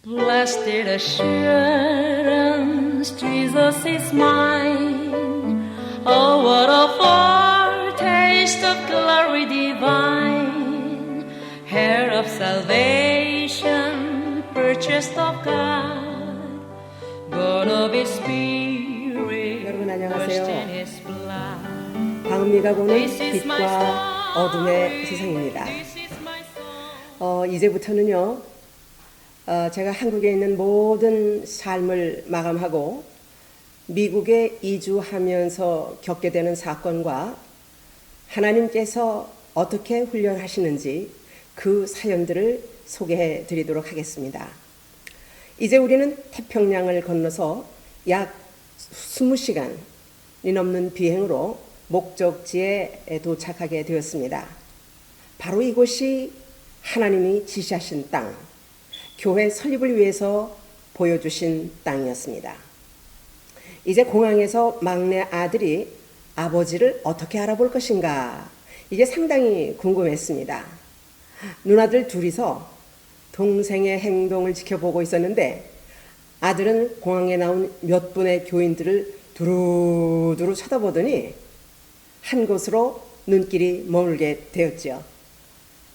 Blessed assurance, Jesus is mine. Oh, what a foretaste of glory divine, heir of salvation, purchased of God, born of His Spirit, 여러분 washed in 안녕하세요. His blood. 방음리가 보는 This is my 빛과 song. 어둠의 세상입니다. This is my song. 이제부터는요, 제가 한국에 있는 모든 삶을 마감하고 미국에 이주하면서 겪게 되는 사건과 하나님께서 어떻게 훈련하시는지 그 사연들을 소개해 드리도록 하겠습니다. 이제 우리는 태평양을 건너서 약 20시간이 넘는 비행으로 목적지에 도착하게 되었습니다. 바로 이곳이 하나님이 지시하신 땅, 교회 설립을 위해서 보여주신 땅이었습니다. 이제 공항에서 막내 아들이 아버지를 어떻게 알아볼 것인가, 이게 상당히 궁금했습니다. 누나들 둘이서 동생의 행동을 지켜보고 있었는데 아들은 공항에 나온 몇 분의 교인들을 두루두루 쳐다보더니 한 곳으로 눈길이 머물게 되었지요.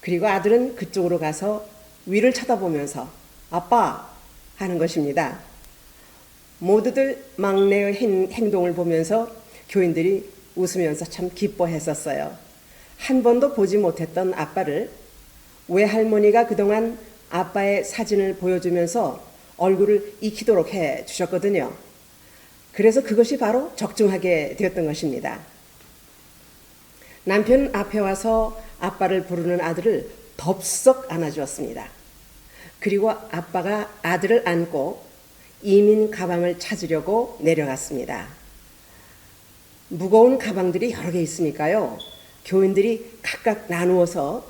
그리고 아들은 그쪽으로 가서 위를 쳐다보면서 아빠 하는 것입니다. 모두들 막내의 행동을 보면서 교인들이 웃으면서 참 기뻐했었어요. 한 번도 보지 못했던 아빠를 외할머니가 그동안 아빠의 사진을 보여주면서 얼굴을 익히도록 해 주셨거든요. 그래서 그것이 바로 적중하게 되었던 것입니다. 남편 앞에 와서 아빠를 부르는 아들을 덥석 안아주었습니다. 그리고 아빠가 아들을 안고 이민 가방을 찾으려고 내려갔습니다. 무거운 가방들이 여러 개 있으니까요, 교인들이 각각 나누어서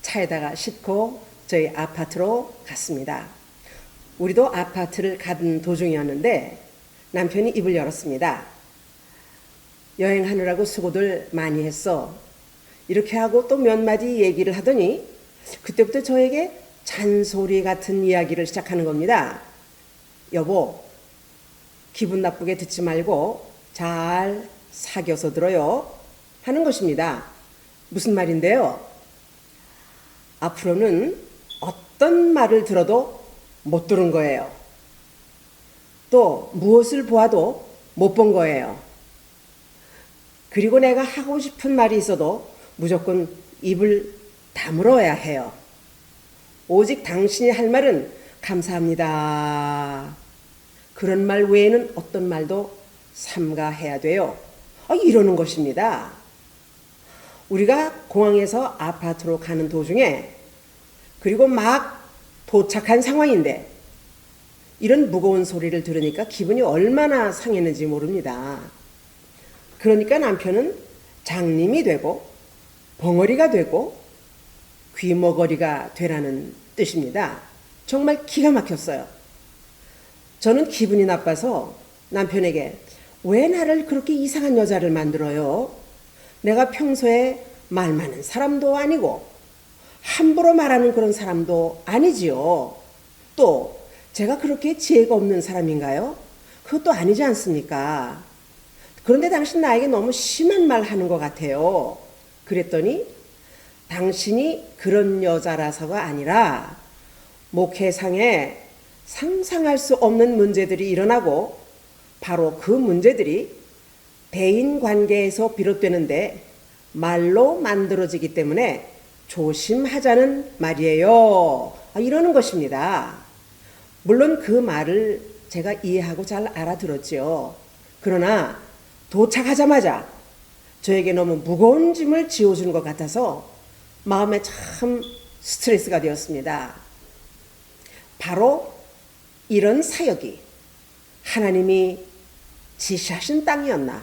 차에다가 싣고 저희 아파트로 갔습니다. 우리도 아파트를 가던 도중이었는데 남편이 입을 열었습니다. 여행하느라고 수고들 많이 했어. 이렇게 하고 또 몇 마디 얘기를 하더니 그때부터 저에게 잔소리 같은 이야기를 시작하는 겁니다. 여보, 기분 나쁘게 듣지 말고 잘 사겨서 들어요 하는 것입니다. 무슨 말인데요? 앞으로는 어떤 말을 들어도 못 들은 거예요. 또 무엇을 보아도 못 본 거예요. 그리고 내가 하고 싶은 말이 있어도 무조건 입을 다물어야 해요. 오직 당신이 할 말은 감사합니다. 그런 말 외에는 어떤 말도 삼가해야 돼요. 이러는 것입니다. 우리가 공항에서 아파트로 가는 도중에 그리고 막 도착한 상황인데 이런 무거운 소리를 들으니까 기분이 얼마나 상했는지 모릅니다. 그러니까 남편은 장님이 되고 벙어리가 되고 귀머거리가 되라는 뜻입니다. 정말 기가 막혔어요. 저는 기분이 나빠서 남편에게 왜 나를 그렇게 이상한 여자를 만들어요? 내가 평소에 말 많은 사람도 아니고 함부로 말하는 그런 사람도 아니지요. 또 제가 그렇게 지혜가 없는 사람인가요? 그것도 아니지 않습니까? 그런데 당신 나에게 너무 심한 말 하는 것 같아요. 그랬더니 당신이 그런 여자라서가 아니라 목회상에 상상할 수 없는 문제들이 일어나고 바로 그 문제들이 대인관계에서 비롯되는데 말로 만들어지기 때문에 조심하자는 말이에요. 이러는 것입니다. 물론 그 말을 제가 이해하고 잘 알아들었지요. 그러나 도착하자마자 저에게 너무 무거운 짐을 지어주는 것 같아서 마음에 참 스트레스가 되었습니다. 바로 이런 사역이 하나님이 지시하신 땅이었나,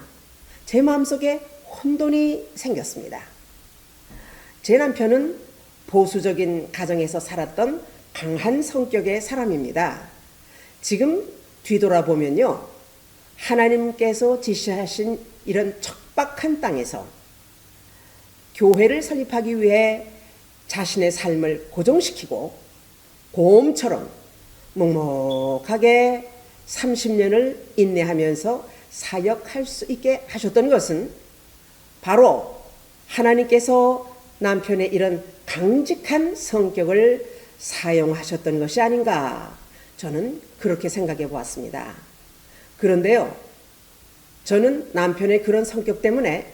제 마음속에 혼돈이 생겼습니다. 제 남편은 보수적인 가정에서 살았던 강한 성격의 사람입니다. 지금 뒤돌아보면요, 하나님께서 지시하신 이런 척박한 땅에서 교회를 설립하기 위해 자신의 삶을 고정시키고 곰처럼 묵묵하게 30년을 인내하면서 사역할 수 있게 하셨던 것은 바로 하나님께서 남편의 이런 강직한 성격을 사용하셨던 것이 아닌가, 저는 그렇게 생각해 보았습니다. 그런데요, 저는 남편의 그런 성격 때문에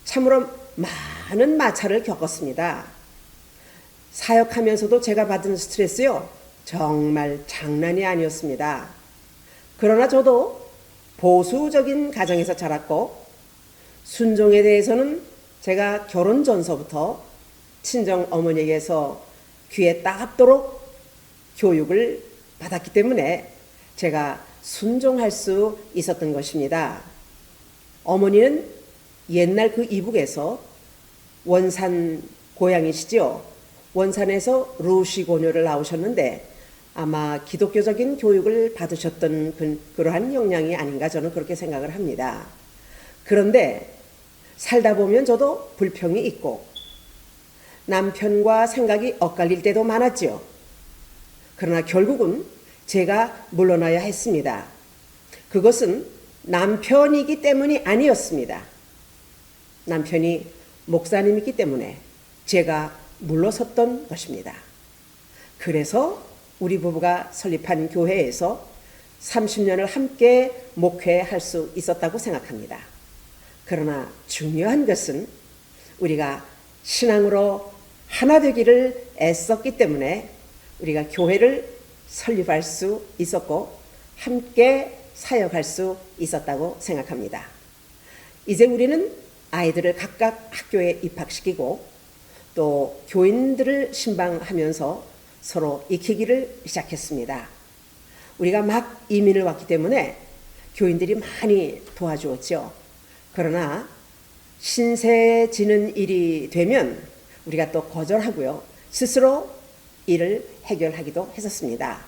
참으로 많은 마찰을 겪었습니다. 사역하면서도 제가 받은 스트레스요, 정말 장난이 아니었습니다. 그러나 저도 보수적인 가정에서 자랐고, 순종에 대해서는 제가 결혼 전서부터 친정 어머니에게서 귀에 따갑도록 교육을 받았기 때문에 제가 순종할 수 있었던 것입니다. 어머니는 옛날 그 이북에서 원산 고향이시죠. 원산에서 루시고녀를 나오셨는데 아마 기독교적인 교육을 받으셨던 그러한 역량이 아닌가, 저는 그렇게 생각을 합니다. 그런데 살다 보면 저도 불평이 있고 남편과 생각이 엇갈릴 때도 많았죠. 그러나 결국은 제가 물러나야 했습니다. 그것은 남편이기 때문이 아니었습니다. 남편이 목사님이기 때문에 제가 물러섰던 것입니다. 그래서 우리 부부가 설립한 교회에서 30년을 함께 목회할 수 있었다고 생각합니다. 그러나 중요한 것은 우리가 신앙으로 하나 되기를 애썼기 때문에 우리가 교회를 설립할 수 있었고 함께 사역할 수 있었다고 생각합니다. 이제 우리는 아이들을 각각 학교에 입학시키고 또 교인들을 신방하면서 서로 익히기를 시작했습니다. 우리가 막 이민을 왔기 때문에 교인들이 많이 도와주었죠. 그러나 신세 지는 일이 되면 우리가 또 거절하고요, 스스로 일을 해결하기도 했었습니다.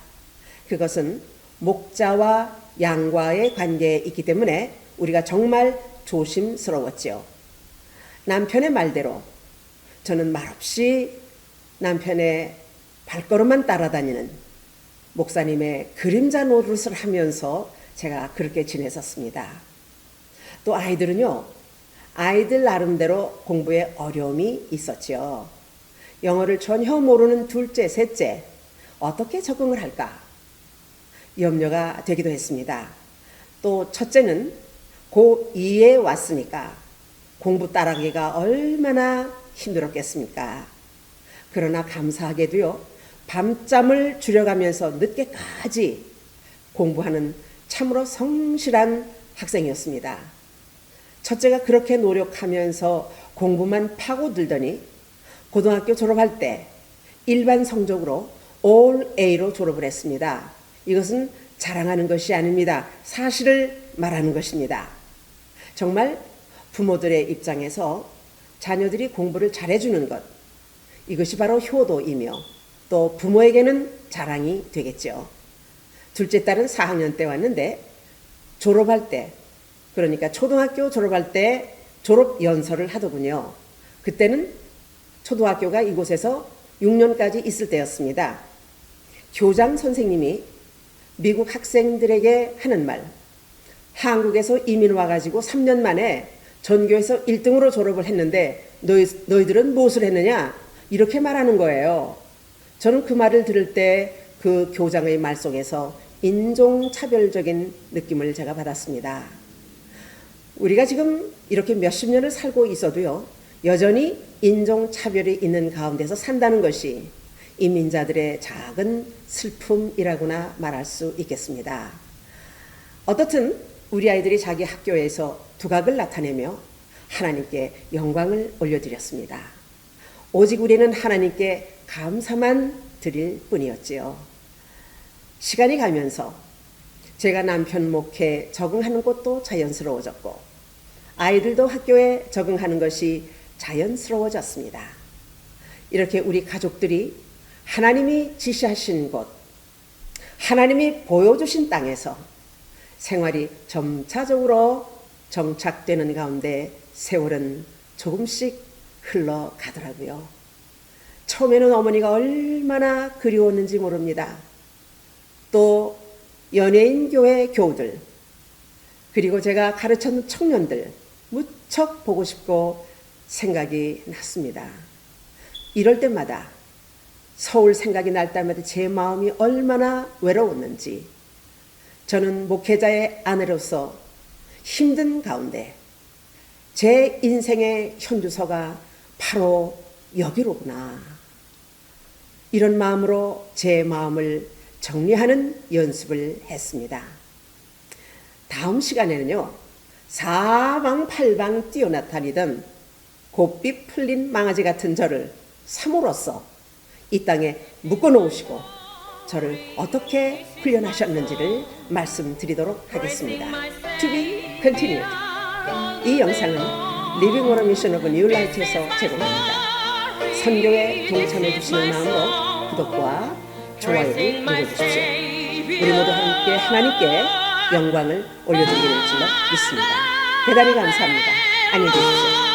그것은 목자와 양과의 관계에 있기 때문에 우리가 정말 조심스러웠죠. 남편의 말대로 저는 말없이 남편의 발걸음만 따라다니는 목사님의 그림자 노릇을 하면서 제가 그렇게 지냈었습니다. 또 아이들은요, 아이들 나름대로 공부에 어려움이 있었죠. 영어를 전혀 모르는 둘째, 셋째, 어떻게 적응을 할까 염려가 되기도 했습니다. 또 첫째는 고2에 왔으니까 공부 따라가기가 얼마나 힘들었겠습니까? 그러나 감사하게도요, 밤잠을 줄여가면서 늦게까지 공부하는 참으로 성실한 학생이었습니다. 첫째가 그렇게 노력하면서 공부만 파고들더니 고등학교 졸업할 때 일반 성적으로 All A로 졸업을 했습니다. 이것은 자랑하는 것이 아닙니다. 사실을 말하는 것입니다. 정말 부모들의 입장에서 자녀들이 공부를 잘해주는 것, 이것이 바로 효도이며 또 부모에게는 자랑이 되겠죠. 둘째 딸은 4학년 때 왔는데 졸업할 때, 그러니까 초등학교 졸업할 때 졸업 연설을 하더군요. 그때는 초등학교가 이곳에서 6년까지 있을 때였습니다. 교장 선생님이 미국 학생들에게 하는 말, 한국에서 이민 와가지고 3년 만에 전교에서 1등으로 졸업을 했는데 너희들은 무엇을 했느냐? 이렇게 말하는 거예요. 저는 그 말을 들을 때 그 교장의 말 속에서 인종차별적인 느낌을 제가 받았습니다. 우리가 지금 이렇게 몇십 년을 살고 있어도요, 여전히 인종차별이 있는 가운데서 산다는 것이 이민자들의 작은 슬픔이라고나 말할 수 있겠습니다. 어떻든 우리 아이들이 자기 학교에서 두각을 나타내며 하나님께 영광을 올려드렸습니다. 오직 우리는 하나님께 감사만 드릴 뿐이었지요. 시간이 가면서 제가 남편 목회에 적응하는 것도 자연스러워졌고 아이들도 학교에 적응하는 것이 자연스러워졌습니다. 이렇게 우리 가족들이 하나님이 지시하신 곳, 하나님이 보여주신 땅에서 생활이 점차적으로 정착되는 가운데 세월은 조금씩 흘러가더라고요. 처음에는 어머니가 얼마나 그리웠는지 모릅니다. 연예인 교회 교우들, 그리고 제가 가르쳤는 청년들 무척 보고 싶고 생각이 났습니다. 이럴 때마다 서울 생각이 날 때마다 제 마음이 얼마나 외로웠는지, 저는 목회자의 아내로서 힘든 가운데 제 인생의 현주소가 바로 여기로구나, 이런 마음으로 제 마음을 정리하는 연습을 했습니다. 다음 시간에는요, 사방팔방 뛰어나다니던 곱비 풀린 망아지 같은 저를 사모로서 이 땅에 묶어놓으시고 저를 어떻게 훈련하셨는지를 말씀드리도록 하겠습니다. To be continued. 이 영상은 Living Water Mission of New Light에서 제공합니다. 선교에 동참해 주시는 마음으로 구독과 좋아요를 눌러주십시오. 우리 모두 함께 하나님께 영광을 올려드리는 줄로 믿습니다. 대단히 감사합니다. 안녕히 계십시오.